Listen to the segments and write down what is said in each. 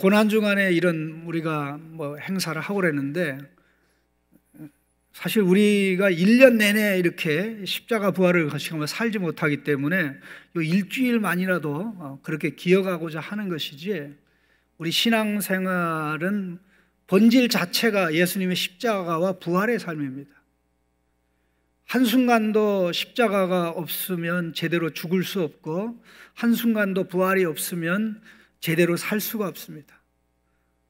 고난 중간에 이런 우리가 행사를 하고 그랬는데, 사실 우리가 1년 내내 이렇게 십자가 부활을 거시면서 살지 못하기 때문에 이 일주일만이라도 그렇게 기억하고자 하는 것이지, 우리 신앙생활은 본질 자체가 예수님의 십자가와 부활의 삶입니다. 한순간도 십자가가 없으면 제대로 죽을 수 없고, 한순간도 부활이 없으면 제대로 살 수가 없습니다.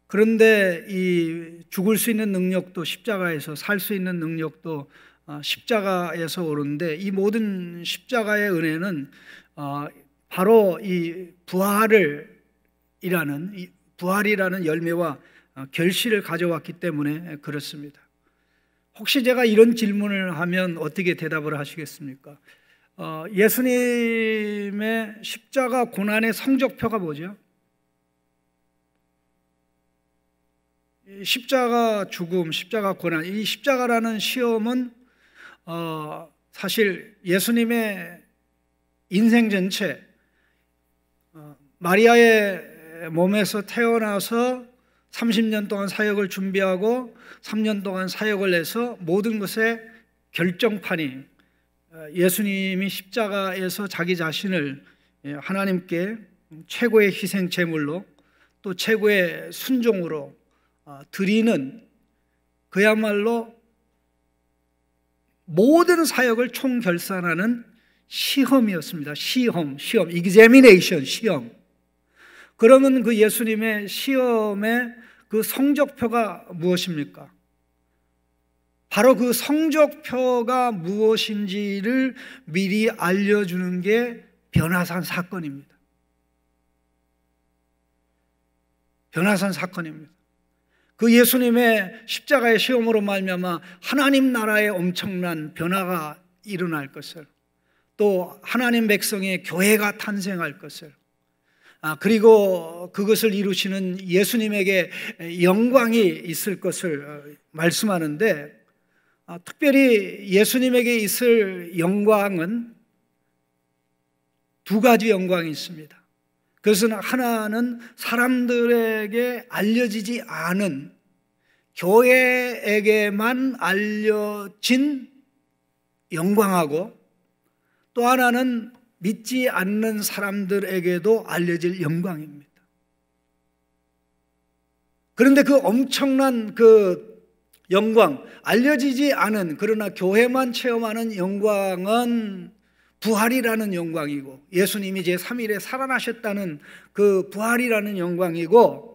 그런데 이 죽을 수 있는 능력도 십자가에서, 살 수 있는 능력도 십자가에서 오는데, 이 모든 십자가의 은혜는 바로 이 부활이라는 열매와 결실을 가져왔기 때문에 그렇습니다. 혹시 제가 이런 질문을 하면 어떻게 대답을 하시겠습니까? 예수님의 십자가 고난의 성적표가 뭐죠? 십자가 죽음, 십자가 고난, 이 십자가라는 시험은 사실 예수님의 인생 전체, 마리아의 몸에서 태어나서 30년 동안 사역을 준비하고 3년 동안 사역을 해서 모든 것의 결정판이 예수님이 십자가에서 자기 자신을 하나님께 최고의 희생 제물로, 또 최고의 순종으로 드리는, 그야말로 모든 사역을 총결산하는 시험이었습니다. 시험, examination, 시험. 그러면 그 예수님의 시험의 그 성적표가 무엇입니까? 바로 그 성적표가 무엇인지를 미리 알려주는 게 변화산 사건입니다. 변화산 사건입니다. 그 예수님의 십자가의 시험으로 말미암아 하나님 나라의 엄청난 변화가 일어날 것을, 또 하나님 백성의 교회가 탄생할 것을, 그리고 그것을 이루시는 예수님에게 영광이 있을 것을 말씀하는데, 특별히 예수님에게 있을 영광은 두 가지 영광이 있습니다. 그것은 하나는 사람들에게 알려지지 않은, 교회에게만 알려진 영광하고, 또 하나는 믿지 않는 사람들에게도 알려질 영광입니다. 그런데 그 엄청난 그 영광, 알려지지 않은, 그러나 교회만 체험하는 영광은 부활이라는 영광이고, 예수님이 제3일에 살아나셨다는 그 부활이라는 영광이고,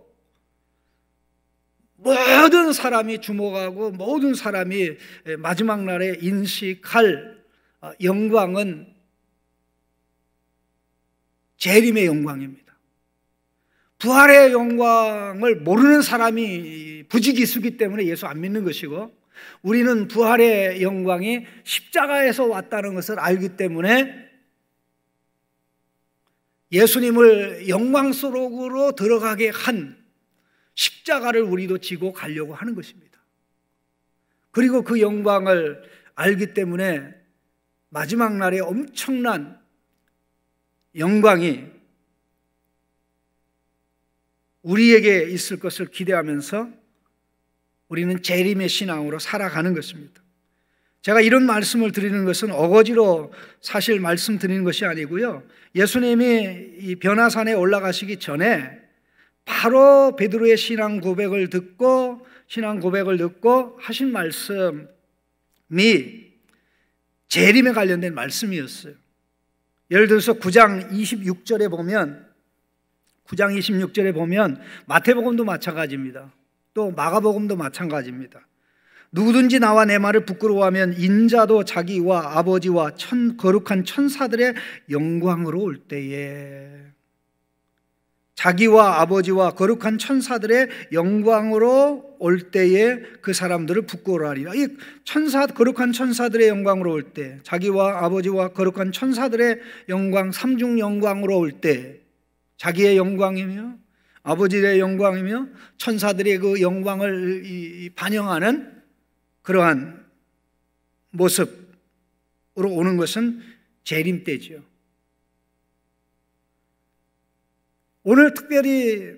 모든 사람이 주목하고 모든 사람이 마지막 날에 인식할 영광은 재림의 영광입니다. 부활의 영광을 모르는 사람이 부지기수기 때문에 예수 안 믿는 것이고, 우리는 부활의 영광이 십자가에서 왔다는 것을 알기 때문에 예수님을 영광 속으로 들어가게 한 십자가를 우리도 지고 가려고 하는 것입니다. 그리고 그 영광을 알기 때문에 마지막 날에 엄청난 영광이 우리에게 있을 것을 기대하면서 우리는 재림의 신앙으로 살아가는 것입니다. 제가 이런 말씀을 드리는 것은 어거지로 사실 말씀드리는 것이 아니고요, 예수님이 이 변화산에 올라가시기 전에 바로 베드로의 신앙 고백을 듣고 하신 말씀이 재림에 관련된 말씀이었어요. 예를 들어서 9장 26절에 보면 마태복음도 마찬가지입니다. 또 마가복음도 마찬가지입니다. 누구든지 나와 내 말을 부끄러워하면 인자도 자기와 아버지와 거룩한 천사들의 영광으로 올 때에, 자기와 아버지와 거룩한 천사들의 영광으로 올 때에 그 사람들을 부끄러워하리라. 이 거룩한 천사들의 영광으로 올 때, 자기와 아버지와 거룩한 천사들의 영광, 삼중 영광으로 올 때, 자기의 영광이며 아버지의 영광이며 천사들의 그 영광을 반영하는 그러한 모습으로 오는 것은 재림 때죠. 오늘 특별히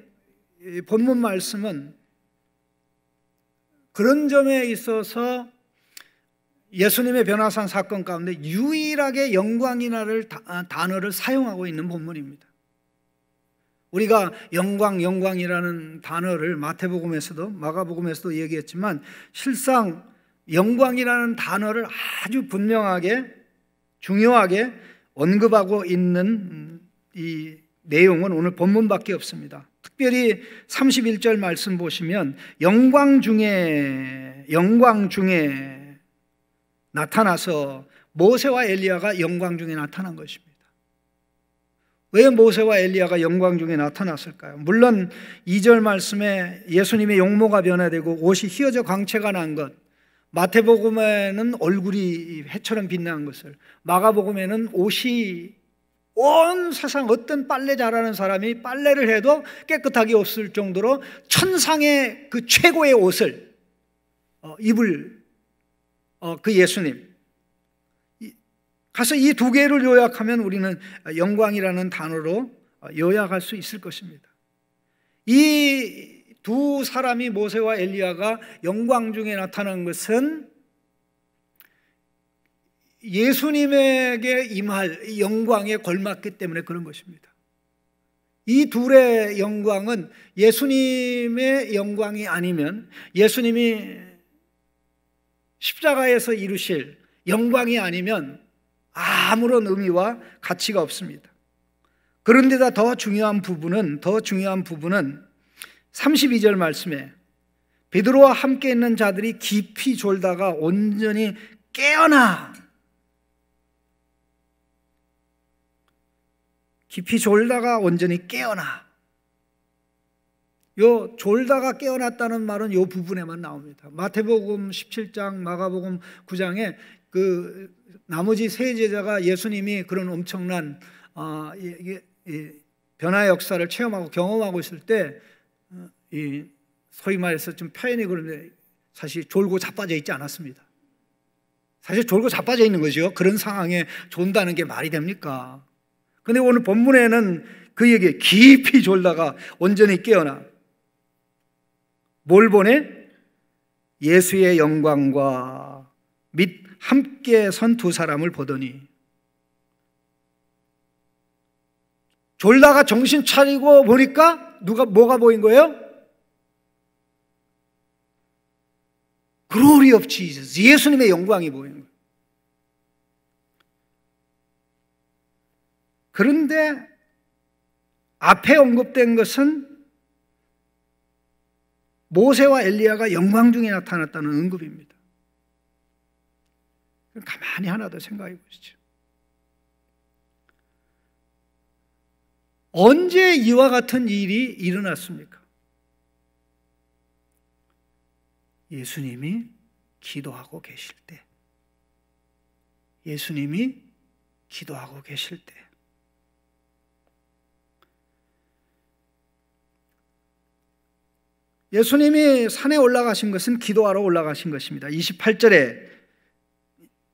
이 본문 말씀은 그런 점에 있어서 예수님의 변화산 사건 가운데 유일하게 영광이라는 단어를 사용하고 있는 본문입니다. 우리가 영광이라는 단어를 마태복음에서도 마가복음에서도 얘기했지만 실상 영광이라는 단어를 아주 분명하게 중요하게 언급하고 있는 이 내용은 오늘 본문밖에 없습니다. 특별히 31절 말씀 보시면 영광 중에 나타나서 모세와 엘리야가 영광 중에 나타난 것입니다. 왜 모세와 엘리야가 영광 중에 나타났을까요? 물론 2절 말씀에 예수님의 용모가 변화되고 옷이 휘어져 광채가 난 것, 마태복음에는 얼굴이 해처럼 빛난 것을, 마가복음에는 옷이 온 세상 어떤 빨래 잘하는 사람이 빨래를 해도 깨끗하게 없을 정도로 천상의 그 최고의 옷을 입을 그 예수님. 가서 이 두 개를 요약하면 우리는 영광이라는 단어로 요약할 수 있을 것입니다. 이 두 사람이 모세와 엘리야가 영광 중에 나타난 것은 예수님에게 임할 영광에 걸맞기 때문에 그런 것입니다. 이 둘의 영광은 예수님의 영광이 아니면, 예수님이 십자가에서 이루실 영광이 아니면 아무런 의미와 가치가 없습니다. 그런데다 더 중요한 부분은 32절 말씀에 베드로와 함께 있는 자들이 깊이 졸다가 온전히 깨어나, 요 졸다가 깨어났다는 말은 요 부분에만 나옵니다. 마태복음 17장, 마가복음 9장에 그 나머지 세 제자가 예수님이 그런 엄청난 변화의 역사를 체험하고 경험하고 있을 때, 소위 말해서 좀 표현이 그런데 사실 졸고 자빠져 있지 않았습니다. 사실 졸고 자빠져 있는 거죠. 그런 상황에 존다는 게 말이 됩니까? 근데 오늘 본문에는 그 얘기, 깊이 졸다가 온전히 깨어나. 뭘 보내? 예수의 영광과 및 함께 선 두 사람을 보더니. 졸다가 정신 차리고 보니까 뭐가 보인 거예요? Glory of Jesus, 예수님의 영광이 보인 거예요. 그런데 앞에 언급된 것은 모세와 엘리야가 영광 중에 나타났다는 언급입니다. 가만히 하나 더 생각해 보시죠. 언제 이와 같은 일이 일어났습니까? 예수님이 기도하고 계실 때. 예수님이 기도하고 계실 때. 예수님이 산에 올라가신 것은 기도하러 올라가신 것입니다. 28절에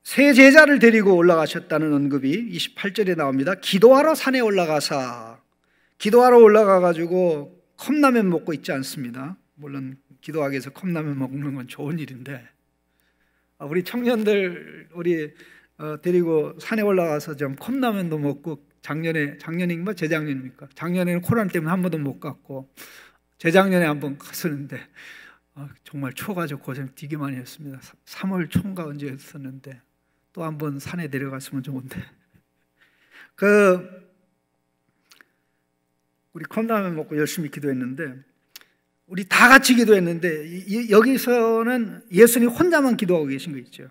세 제자를 데리고 올라가셨다는 언급이 28절에 나옵니다. 기도하러 산에 올라가사. 기도하러 올라가가지고 컵라면 먹고 있지 않습니다. 물론 기도하기 위해서 컵라면 먹는 건 좋은 일인데, 우리 청년들 데리고 산에 올라가서 좀 컵라면도 먹고, 작년인가 재작년입니까? 작년에는 코로나 때문에 한 번도 못 갔고, 재작년에 한 번 갔었는데 정말 추워가지고 고생 되게 많이 했습니다. 3월 초인가 언제 했었는데 또 한 번 산에 내려갔으면 좋은데, 우리 컵라면 먹고 열심히 기도했는데, 우리 다 같이 기도했는데, 여기서는 예수님 혼자만 기도하고 계신 거 있죠.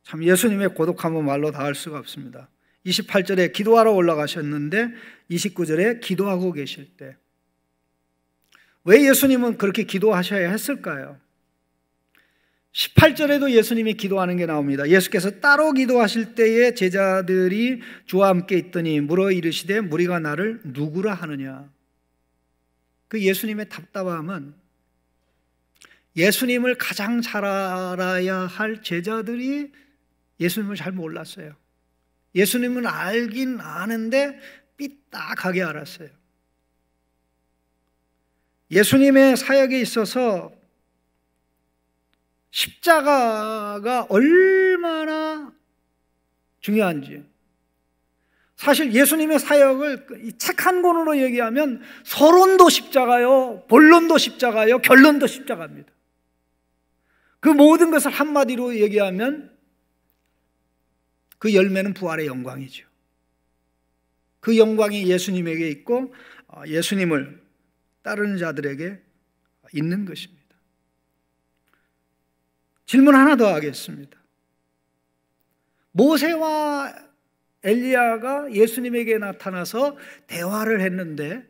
참 예수님의 고독함은 말로 다 할 수가 없습니다. 28절에 기도하러 올라가셨는데 29절에 기도하고 계실 때. 왜 예수님은 그렇게 기도하셔야 했을까요? 18절에도 예수님이 기도하는 게 나옵니다. 예수께서 따로 기도하실 때에 제자들이 주와 함께 있더니 물어 이르시되 무리가 나를 누구라 하느냐. 그 예수님의 답답함은 예수님을 가장 잘 알아야 할 제자들이 예수님을 잘 몰랐어요. 예수님은 알긴 아는데 삐딱하게 알았어요. 예수님의 사역에 있어서 십자가가 얼마나 중요한지, 사실 예수님의 사역을 책 한 권으로 얘기하면 서론도 십자가요, 본론도 십자가요, 결론도 십자가입니다. 그 모든 것을 한마디로 얘기하면 그 열매는 부활의 영광이죠. 그 영광이 예수님에게 있고 예수님을 따르는 자들에게 있는 것입니다. 질문 하나 더 하겠습니다. 모세와 엘리야가 예수님에게 나타나서 대화를 했는데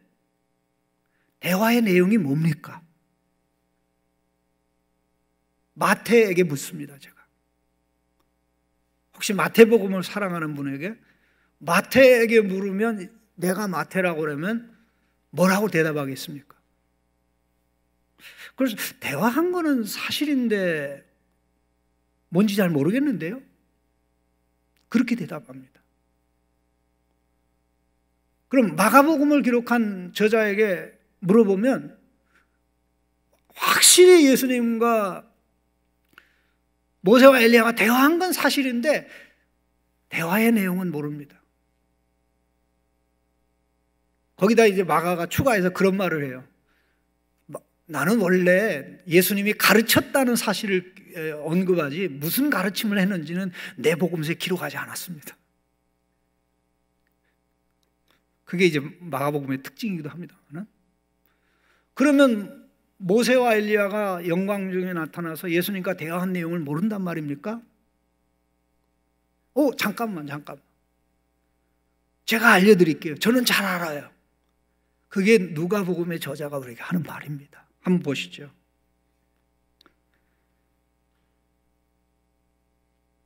대화의 내용이 뭡니까? 마태에게 묻습니다. 제가 혹시 마태복음을 사랑하는 분에게 마태에게 물으면 내가 마태라고 그러면 뭐라고 대답하겠습니까? 그래서 대화한 거는 사실인데 뭔지 잘 모르겠는데요, 그렇게 대답합니다. 그럼 마가복음을 기록한 저자에게 물어보면 확실히 예수님과 모세와 엘리야가 대화한 건 사실인데 대화의 내용은 모릅니다. 거기다 이제 마가가 추가해서 그런 말을 해요. 나는 원래 예수님이 가르쳤다는 사실을 언급하지 무슨 가르침을 했는지는 내 복음서에 기록하지 않았습니다. 그게 이제 마가복음의 특징이기도 합니다. 그러면 모세와 엘리야가 영광 중에 나타나서 예수님과 대화한 내용을 모른단 말입니까? 잠깐만. 제가 알려드릴게요. 저는 잘 알아요. 그게 누가복음의 저자가 우리에게 하는 말입니다. 한번 보시죠.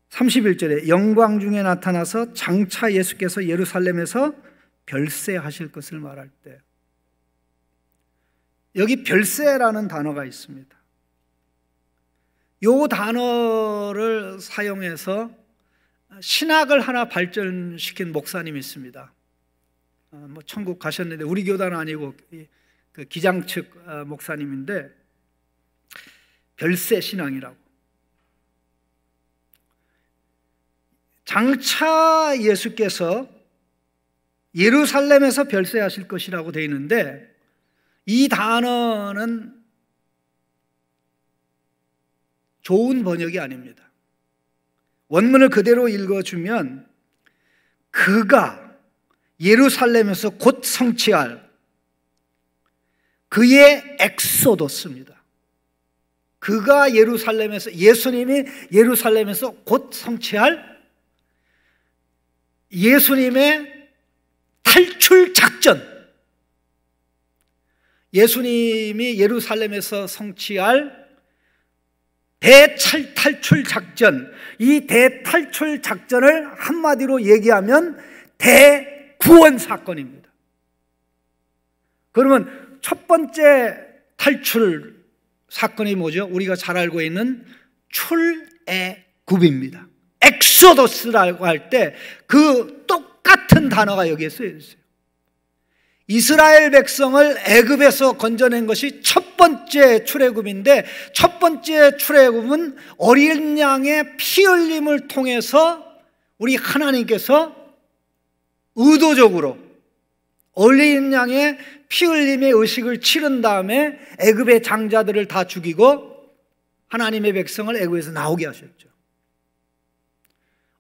31절에 영광 중에 나타나서 장차 예수께서 예루살렘에서 별세하실 것을 말할 때, 여기 별세라는 단어가 있습니다. 이 단어를 사용해서 신학을 하나 발전시킨 목사님이 있습니다. 천국 가셨는데 우리 교단은 아니고 그 기장 측 목사님인데 별세 신앙이라고. 장차 예수께서 예루살렘에서 별세하실 것이라고 되어 있는데 이 단어는 좋은 번역이 아닙니다. 원문을 그대로 읽어주면 그가 예루살렘에서 곧 성취할 그의 엑소더스입니다. 그가 예루살렘에서, 예수님이 예루살렘에서 곧 성취할 예수님의 탈출 작전, 예수님이 예루살렘에서 성취할 대탈출 작전, 이 대탈출 작전을 한마디로 얘기하면 대구원 사건입니다. 그러면 첫 번째 탈출 사건이 뭐죠? 우리가 잘 알고 있는 출애굽입니다. 엑소더스라고 할 때 그 똑같은 단어가 여기에 쓰여 있어요. 이스라엘 백성을 애굽에서 건져낸 것이 첫 번째 출애굽인데, 첫 번째 출애굽은 어린 양의 피 흘림을 통해서 우리 하나님께서 의도적으로 어린 양의 피 흘림의 의식을 치른 다음에 애굽의 장자들을 다 죽이고 하나님의 백성을 애굽에서 나오게 하셨죠.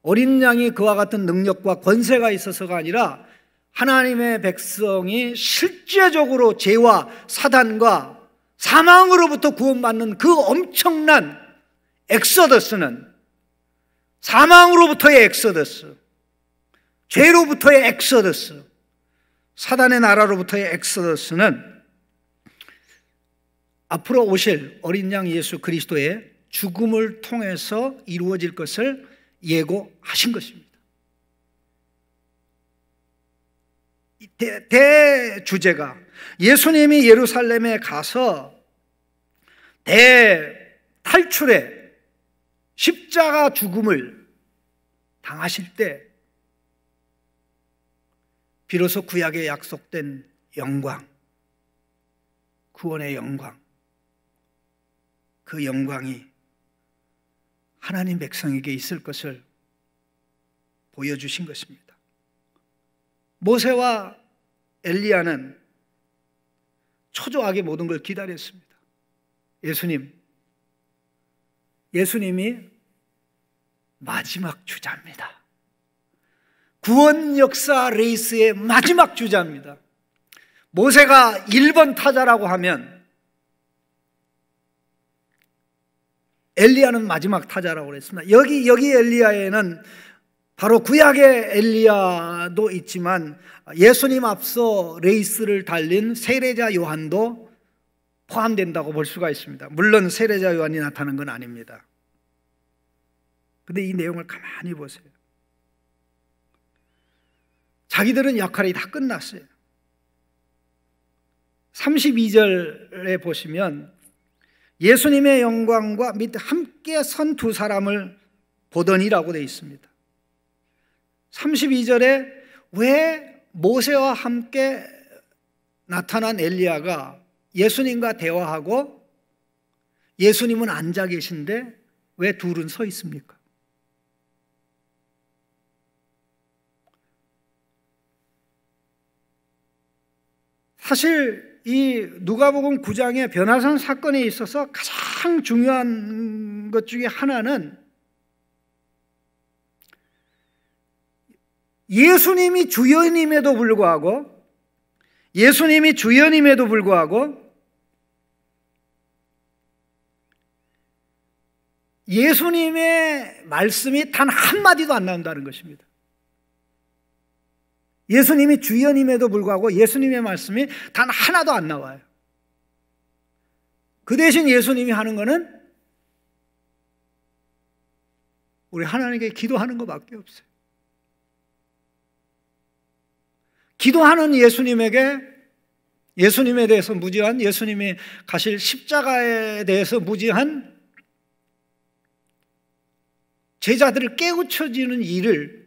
어린 양이 그와 같은 능력과 권세가 있어서가 아니라 하나님의 백성이 실제적으로 죄와 사단과 사망으로부터 구원받는 그 엄청난 엑소더스는, 사망으로부터의 엑소더스, 죄로부터의 엑소더스, 사단의 나라로부터의 엑소더스는 앞으로 오실 어린 양 예수 그리스도의 죽음을 통해서 이루어질 것을 예고하신 것입니다. 대주제가 예수님이 예루살렘에 가서 대탈출의 십자가 죽음을 당하실 때 비로소 구약에 약속된 영광, 구원의 영광, 그 영광이 하나님 백성에게 있을 것을 보여주신 것입니다. 모세와 엘리야는 초조하게 모든 걸 기다렸습니다. 예수님이 마지막 주자입니다. 구원 역사 레이스의 마지막 주자입니다. 모세가 1번 타자라고 하면 엘리야는 마지막 타자라고 그랬습니다. 여기 엘리야에는 바로 구약의 엘리야도 있지만 예수님 앞서 레이스를 달린 세례자 요한도 포함된다고 볼 수가 있습니다. 물론 세례자 요한이 나타난 건 아닙니다. 그런데 이 내용을 가만히 보세요. 자기들은 역할이 다 끝났어요. 32절에 보시면 예수님의 영광과 밑에 함께 선 두 사람을 보더니라고 되어 있습니다. 32절에 왜 모세와 함께 나타난 엘리야가 예수님과 대화하고 예수님은 앉아 계신데 왜 둘은 서 있습니까? 사실 이 누가복음 9장의 변화산 사건에 있어서 가장 중요한 것 중에 하나는 예수님이 주연임에도 불구하고 예수님의 말씀이 단 한마디도 안 나온다는 것입니다. 예수님이 주연임에도 불구하고 예수님의 말씀이 단 하나도 안 나와요. 그 대신 예수님이 하는 거는 우리 하나님께 기도하는 것밖에 없어요. 기도하는 예수님에게 예수님에 대해서 무지한, 예수님이 가실 십자가에 대해서 무지한 제자들을 깨우쳐지는 일을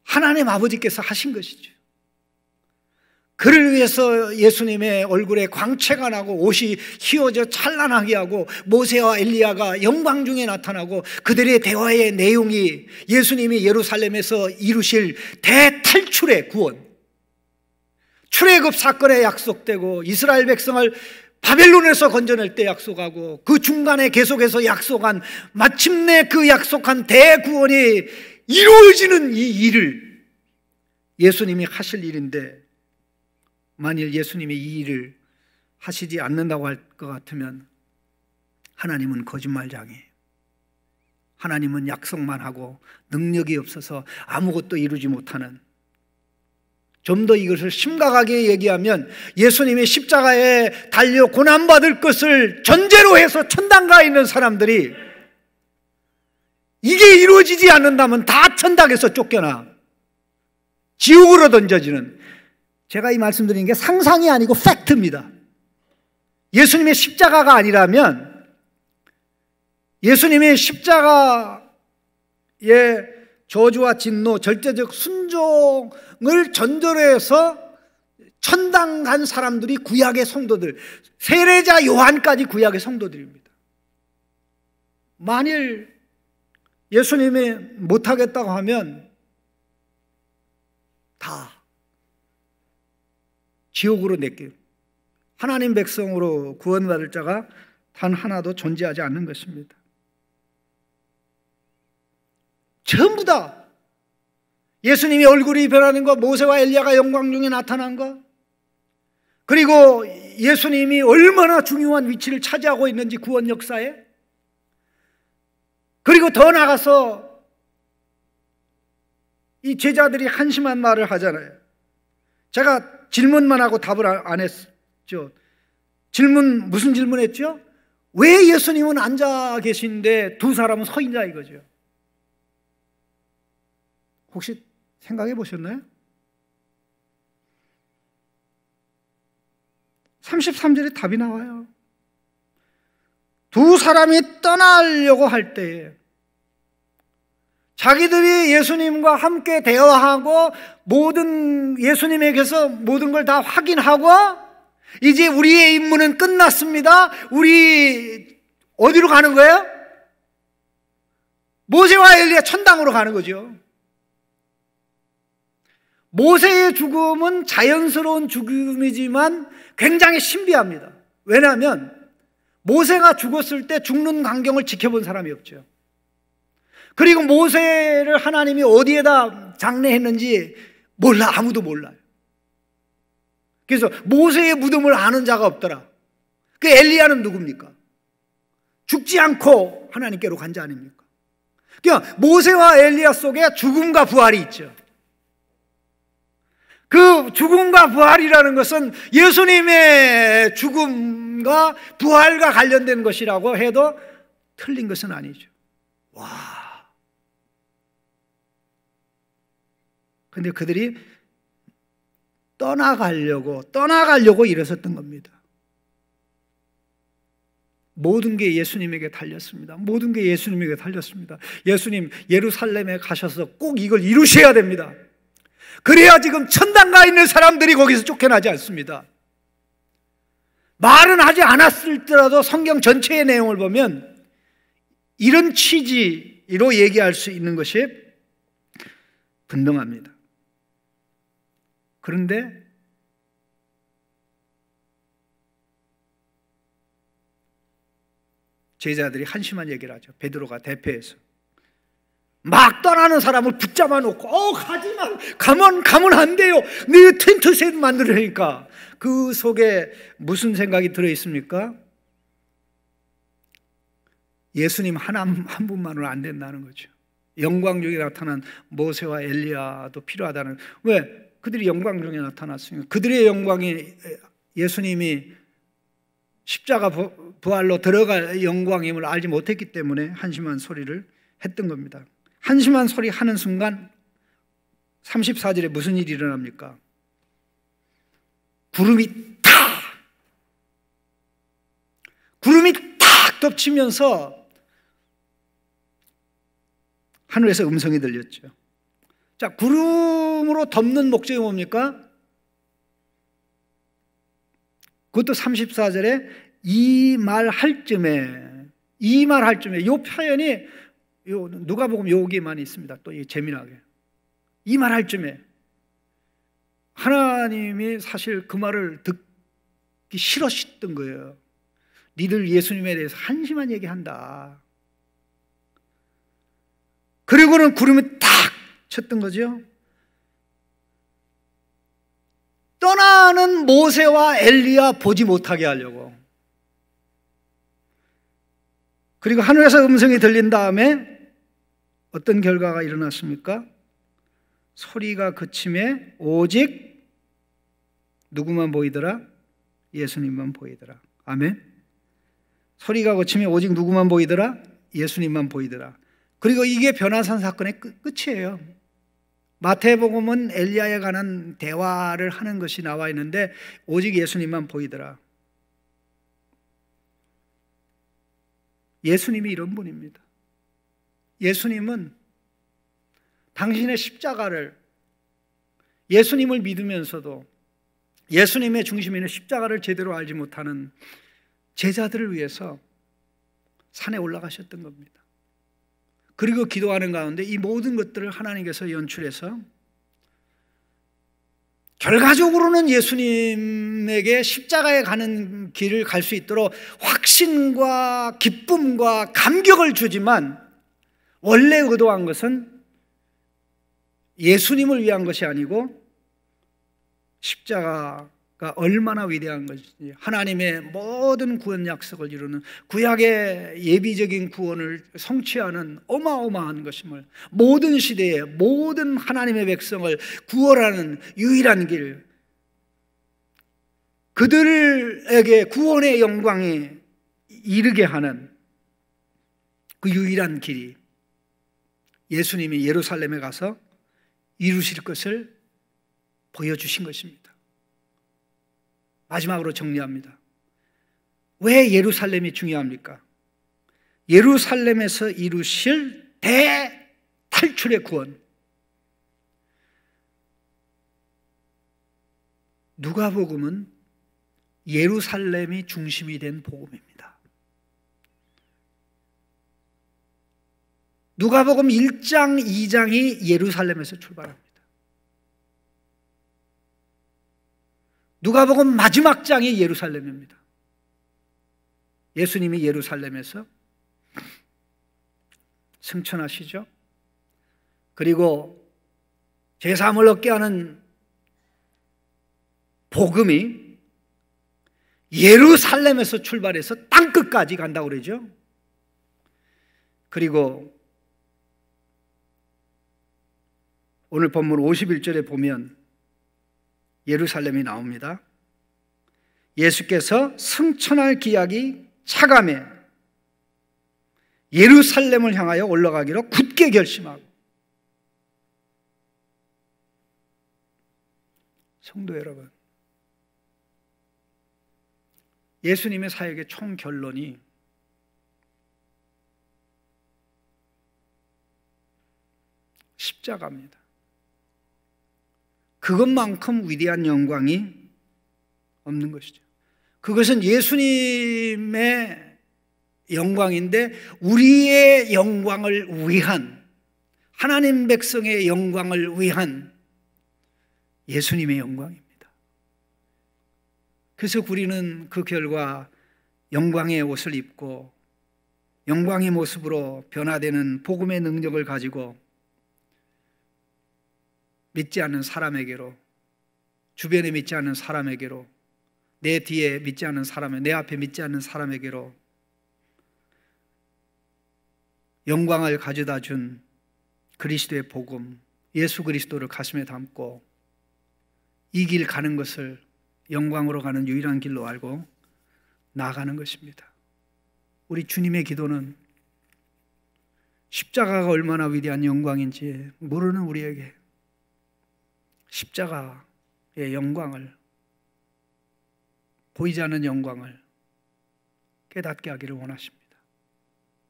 하나님 아버지께서 하신 것이죠. 그를 위해서 예수님의 얼굴에 광채가 나고 옷이 휘어져 찬란하게 하고 모세와 엘리야가 영광 중에 나타나고 그들의 대화의 내용이 예수님이 예루살렘에서 이루실 대탈출의 구원, 출애굽 사건에 약속되고 이스라엘 백성을 바벨론에서 건져낼 때 약속하고 그 중간에 계속해서 약속한 마침내 그 약속한 대구원이 이루어지는 이 일을 예수님이 하실 일인데 만일 예수님이 이 일을 하시지 않는다고 할 것 같으면 하나님은 거짓말장이에요. 하나님은 약속만 하고 능력이 없어서 아무것도 이루지 못하는, 좀 더 이것을 심각하게 얘기하면 예수님이 십자가에 달려 고난받을 것을 전제로 해서 천당 가 있는 사람들이 이게 이루어지지 않는다면 다 천당에서 쫓겨나 지옥으로 던져지는, 제가 이 말씀드리는 게 상상이 아니고 팩트입니다. 예수님의 십자가가 아니라면, 예수님의 십자가의 저주와 진노, 절대적 순종을 전제로 해서 천당 간 사람들이 구약의 성도들, 세례자 요한까지 구약의 성도들입니다. 만일 예수님이 못하겠다고 하면 다 지옥으로 내게, 하나님 백성으로 구원받을 자가 단 하나도 존재하지 않는 것입니다. 전부 다 예수님이 얼굴이 변하는 것, 모세와 엘리야가 영광 중에 나타난 것, 그리고 예수님이 얼마나 중요한 위치를 차지하고 있는지 구원 역사에, 그리고 더 나아가서 이 제자들이 한심한 말을 하잖아요. 제가 질문만 하고 답을 안 했죠. 무슨 질문했죠? 왜 예수님은 앉아 계신데 두 사람은 서 있냐 이거죠. 혹시 생각해 보셨나요? 33절에 답이 나와요. 두 사람이 떠나려고 할 때에 자기들이 예수님과 함께 대화하고 예수님에게서 모든 걸 다 확인하고 이제 우리의 임무는 끝났습니다. 우리 어디로 가는 거예요? 모세와 엘리야 천당으로 가는 거죠. 모세의 죽음은 자연스러운 죽음이지만 굉장히 신비합니다. 왜냐하면 모세가 죽었을 때 죽는 광경을 지켜본 사람이 없죠. 그리고 모세를 하나님이 어디에다 장례했는지 몰라, 아무도 몰라요. 그래서 모세의 무덤을 아는 자가 없더라. 그 엘리야는 누굽니까? 죽지 않고 하나님께로 간 자 아닙니까? 그러니까 모세와 엘리야 속에 죽음과 부활이 있죠. 그 죽음과 부활이라는 것은 예수님의 죽음과 부활과 관련된 것이라고 해도 틀린 것은 아니죠. 와. 근데 그들이 떠나가려고 일어섰던 겁니다. 모든 게 예수님에게 달렸습니다. 모든 게 예수님에게 달렸습니다. 예수님 예루살렘에 가셔서 꼭 이걸 이루셔야 됩니다. 그래야 지금 천당 가 있는 사람들이 거기서 쫓겨나지 않습니다. 말은 하지 않았을지라도 성경 전체의 내용을 보면 이런 취지로 얘기할 수 있는 것이 분명합니다. 그런데 제자들이 한심한 얘기를 하죠. 베드로가 대표해서 막 떠나는 사람을 붙잡아 놓고 가지마, 가면 안 돼요. 네 텐트 셋 만들으니까. 그 속에 무슨 생각이 들어있습니까? 예수님 한 분만으로 안 된다는 거죠. 영광 중에 나타난 모세와 엘리야도 필요하다는. 왜? 그들이 영광 중에 나타났으니까. 그들의 영광이 예수님이 십자가 부활로 들어갈 영광임을 알지 못했기 때문에 한심한 소리를 했던 겁니다. 한심한 소리 하는 순간 34절에 무슨 일이 일어납니까? 구름이 탁 덮치면서 하늘에서 음성이 들렸죠. 자, 구름으로 덮는 목적이 뭡니까? 그것도 34절에 이 말 할 쯤에 이 표현이 누가복음 여기만 있습니다. 또 재미나게 이 말 할 쯤에 하나님이 사실 그 말을 듣기 싫으셨던 거예요. 니들 예수님에 대해서 한심한 얘기한다. 그리고는 구름이 탁 쳤던 거죠. 떠나는 모세와 엘리야 보지 못하게 하려고. 그리고 하늘에서 음성이 들린 다음에 어떤 결과가 일어났습니까? 소리가 그침에 오직 누구만 보이더라? 예수님만 보이더라. 아멘. 소리가 그침에 오직 누구만 보이더라? 예수님만 보이더라. 그리고 이게 변화산 사건의 끝이에요. 마태복음은 엘리야에 관한 대화를 하는 것이 나와 있는데 오직 예수님만 보이더라. 예수님이 이런 분입니다. 예수님은 당신의 십자가를, 예수님을 믿으면서도 예수님의 중심에 있는 십자가를 제대로 알지 못하는 제자들을 위해서 산에 올라가셨던 겁니다. 그리고 기도하는 가운데 이 모든 것들을 하나님께서 연출해서 결과적으로는 예수님에게 십자가에 가는 길을 갈 수 있도록 확신과 기쁨과 감격을 주지만 원래 의도한 것은 예수님을 위한 것이 아니고 십자가가 얼마나 위대한 것인지, 하나님의 모든 구원 약속을 이루는 구약의 예비적인 구원을 성취하는 어마어마한 것임을, 모든 시대에 모든 하나님의 백성을 구원하는 유일한 길, 그들에게 구원의 영광이 이르게 하는 그 유일한 길이 예수님이 예루살렘에 가서 이루실 것을 보여주신 것입니다. 마지막으로 정리합니다. 왜 예루살렘이 중요합니까? 예루살렘에서 이루실 대탈출의 구원. 누가복음은 예루살렘이 중심이 된 복음입니다. 누가복음 1장, 2장이 예루살렘에서 출발합니다. 누가복음 마지막 장이 예루살렘입니다. 예수님이 예루살렘에서 승천하시죠. 그리고 제3을 얻게 하는 복음이 예루살렘에서 출발해서 땅끝까지 간다고 그러죠. 그리고 오늘 본문 51절에 보면 예루살렘이 나옵니다. 예수께서 승천할 기약이 차감해 예루살렘을 향하여 올라가기로 굳게 결심하고, 성도 여러분, 예수님의 사역의 총 결론이 십자가입니다. 그것만큼 위대한 영광이 없는 것이죠. 그것은 예수님의 영광인데 우리의 영광을 위한, 하나님 백성의 영광을 위한 예수님의 영광입니다. 그래서 우리는 그 결과 영광의 옷을 입고 영광의 모습으로 변화되는 복음의 능력을 가지고 믿지 않는 사람에게로, 주변에 믿지 않는 사람에게로, 내 뒤에 믿지 않는 사람에, 내 앞에 믿지 않는 사람에게로 영광을 가져다 준 그리스도의 복음, 예수 그리스도를 가슴에 담고 이 길 가는 것을 영광으로 가는 유일한 길로 알고 나아가는 것입니다. 우리 주님의 기도는 십자가가 얼마나 위대한 영광인지 모르는 우리에게 십자가의 영광을, 보이지 않는 영광을 깨닫게 하기를 원하십니다.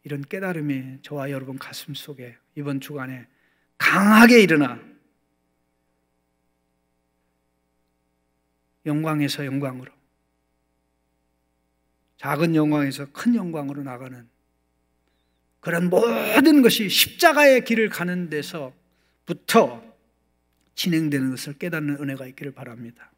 이런 깨달음이 저와 여러분 가슴 속에 이번 주간에 강하게 일어나 영광에서 영광으로, 작은 영광에서 큰 영광으로 나가는 그런 모든 것이 십자가의 길을 가는 데서부터 진행되는 것을 깨닫는 은혜가 있기를 바랍니다.